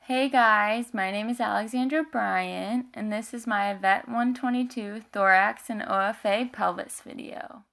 Hey guys, my name is Alexandra Bryant, and this is my Vet 122 Thorax and OFA pelvis video.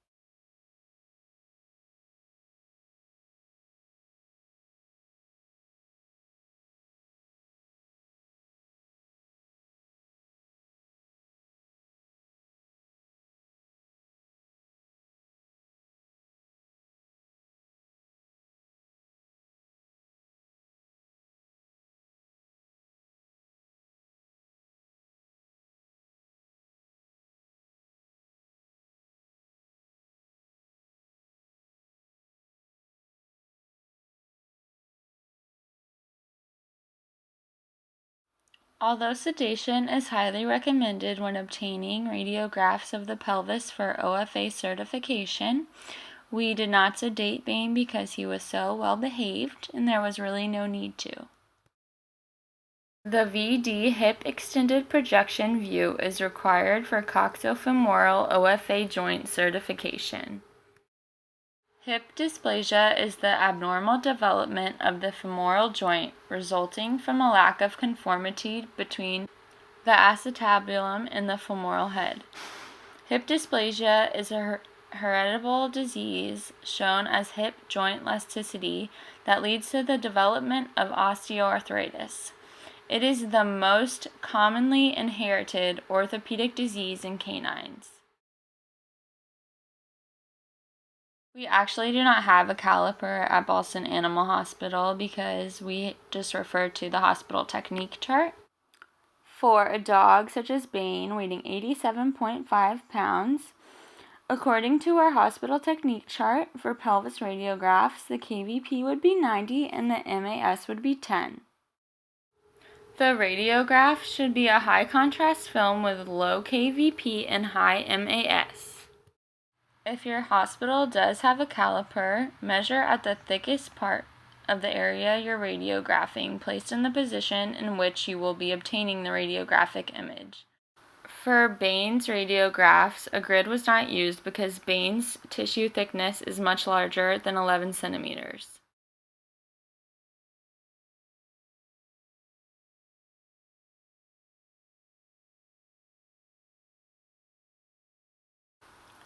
Although sedation is highly recommended when obtaining radiographs of the pelvis for OFA certification, we did not sedate Bane because he was so well behaved and there was really no need to. The VD hip extended projection view is required for coxofemoral OFA joint certification. Hip dysplasia is the abnormal development of the femoral joint resulting from a lack of conformity between the acetabulum and the femoral head. Hip dysplasia is a heritable disease shown as hip joint elasticity that leads to the development of osteoarthritis. It is the most commonly inherited orthopedic disease in canines. We actually do not have a caliper at Boston Animal Hospital because we just refer to the hospital technique chart. For a dog such as Bane, weighing 87.5 pounds, according to our hospital technique chart for pelvis radiographs, the KVP would be 90 and the MAS would be 10. The radiograph should be a high contrast film with low KVP and high MAS. If your hospital does have a caliper, measure at the thickest part of the area you're radiographing, placed in the position in which you will be obtaining the radiographic image. For Bane's radiographs, a grid was not used because Bane's tissue thickness is much larger than 11 centimeters.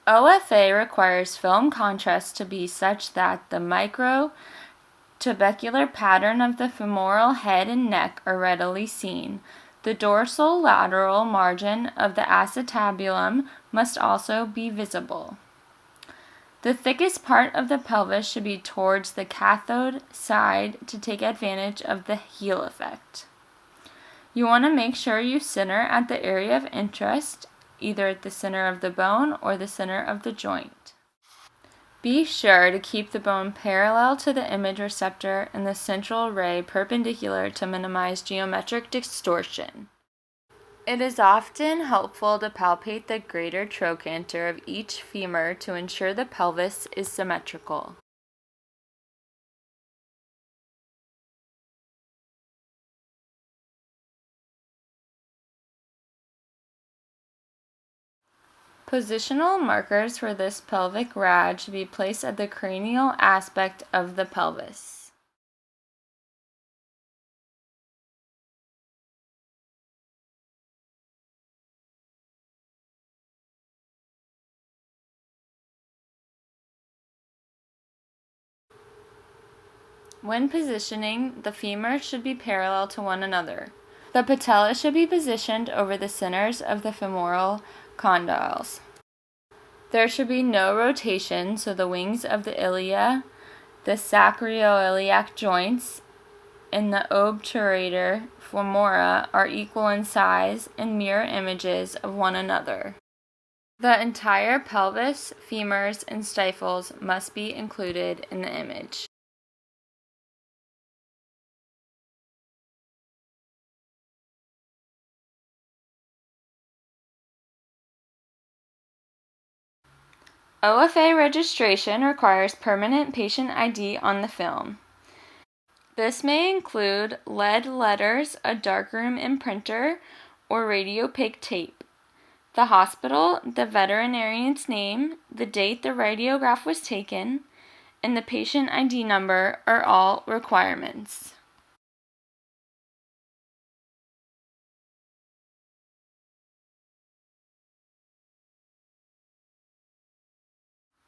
OFA requires film contrast to be such that the microtubercular pattern of the femoral head and neck are readily seen. The dorsal lateral margin of the acetabulum must also be visible. The thickest part of the pelvis should be towards the cathode side to take advantage of the heel effect. You want to make sure you center at the area of interest, either at the center of the bone or the center of the joint. Be sure to keep the bone parallel to the image receptor and the central ray perpendicular to minimize geometric distortion. It is often helpful to palpate the greater trochanter of each femur to ensure the pelvis is symmetrical. Positional markers for this pelvic rad should be placed at the cranial aspect of the pelvis. When positioning, the femurs should be parallel to one another. The patella should be positioned over the centers of the femoral condyles. There should be no rotation, so the wings of the ilia, the sacroiliac joints, and the obturator femora are equal in size and mirror images of one another. The entire pelvis, femurs, and stifles must be included in the image. OFA registration requires permanent patient ID on the film. This may include lead letters, a darkroom imprinter, or radiopaque tape. The hospital, the veterinarian's name, the date the radiograph was taken, and the patient ID number are all requirements.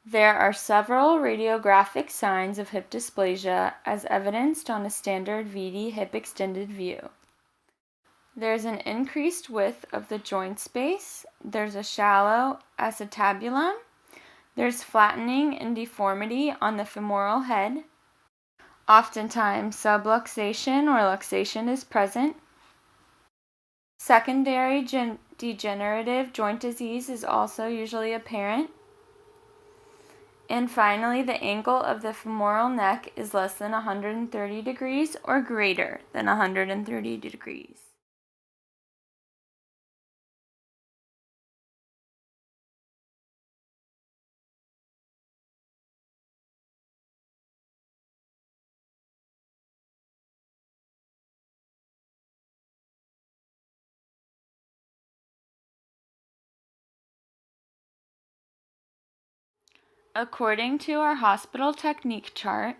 There are several radiographic signs of hip dysplasia as evidenced on a standard VD hip extended view. There's an increased width of the joint space, there's a shallow acetabulum, there's flattening and deformity on the femoral head. Oftentimes, subluxation or luxation is present. Secondary degenerative joint disease is also usually apparent. And finally, the angle of the femoral neck is less than 130 degrees or greater than 130 degrees. According to our hospital technique chart,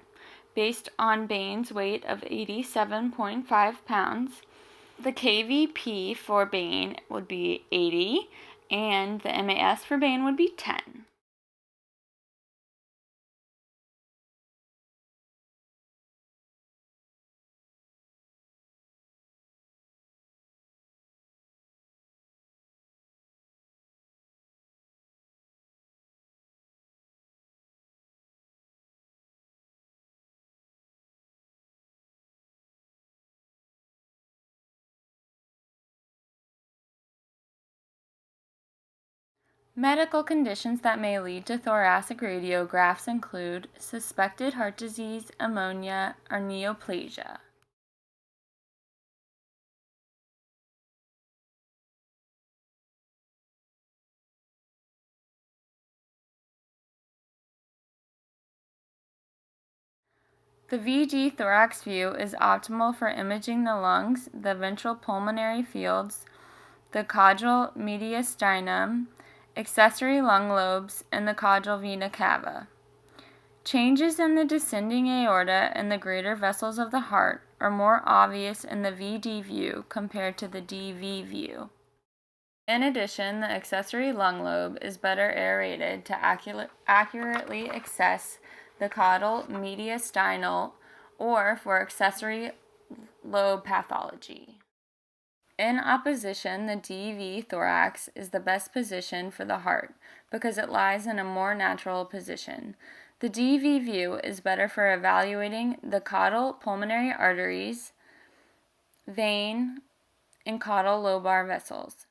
based on Bain's weight of 87.5 pounds, the KVP for Bain would be 80, and the MAS for Bain would be 10. Medical conditions that may lead to thoracic radiographs include suspected heart disease, ammonia, or neoplasia. The VG thorax view is optimal for imaging the lungs, the ventral pulmonary fields, the caudal mediastinum, accessory lung lobes, and the caudal vena cava. Changes in the descending aorta and the greater vessels of the heart are more obvious in the VD view compared to the DV view. In addition, the accessory lung lobe is better aerated to accurately assess the caudal mediastinal or for accessory lobe pathology. In opposition, the DV thorax is the best position for the heart because it lies in a more natural position. The DV view is better for evaluating the caudal pulmonary arteries, vein, and caudal lobar vessels.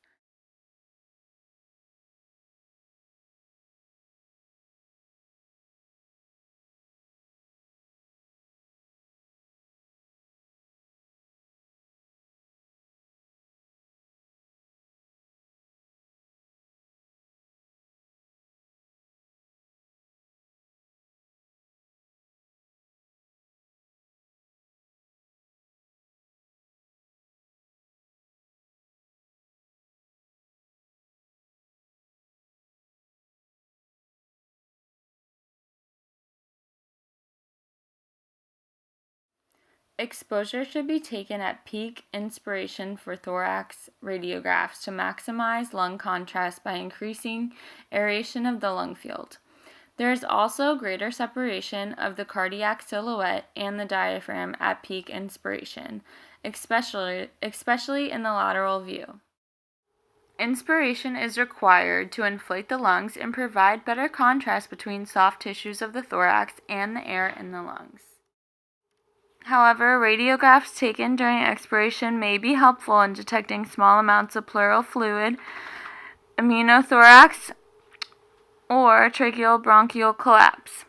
Exposure should be taken at peak inspiration for thorax radiographs to maximize lung contrast by increasing aeration of the lung field. There is also greater separation of the cardiac silhouette and the diaphragm at peak inspiration, especially in the lateral view. Inspiration is required to inflate the lungs and provide better contrast between soft tissues of the thorax and the air in the lungs. However, radiographs taken during expiration may be helpful in detecting small amounts of pleural fluid, pneumothorax, or tracheal bronchial collapse.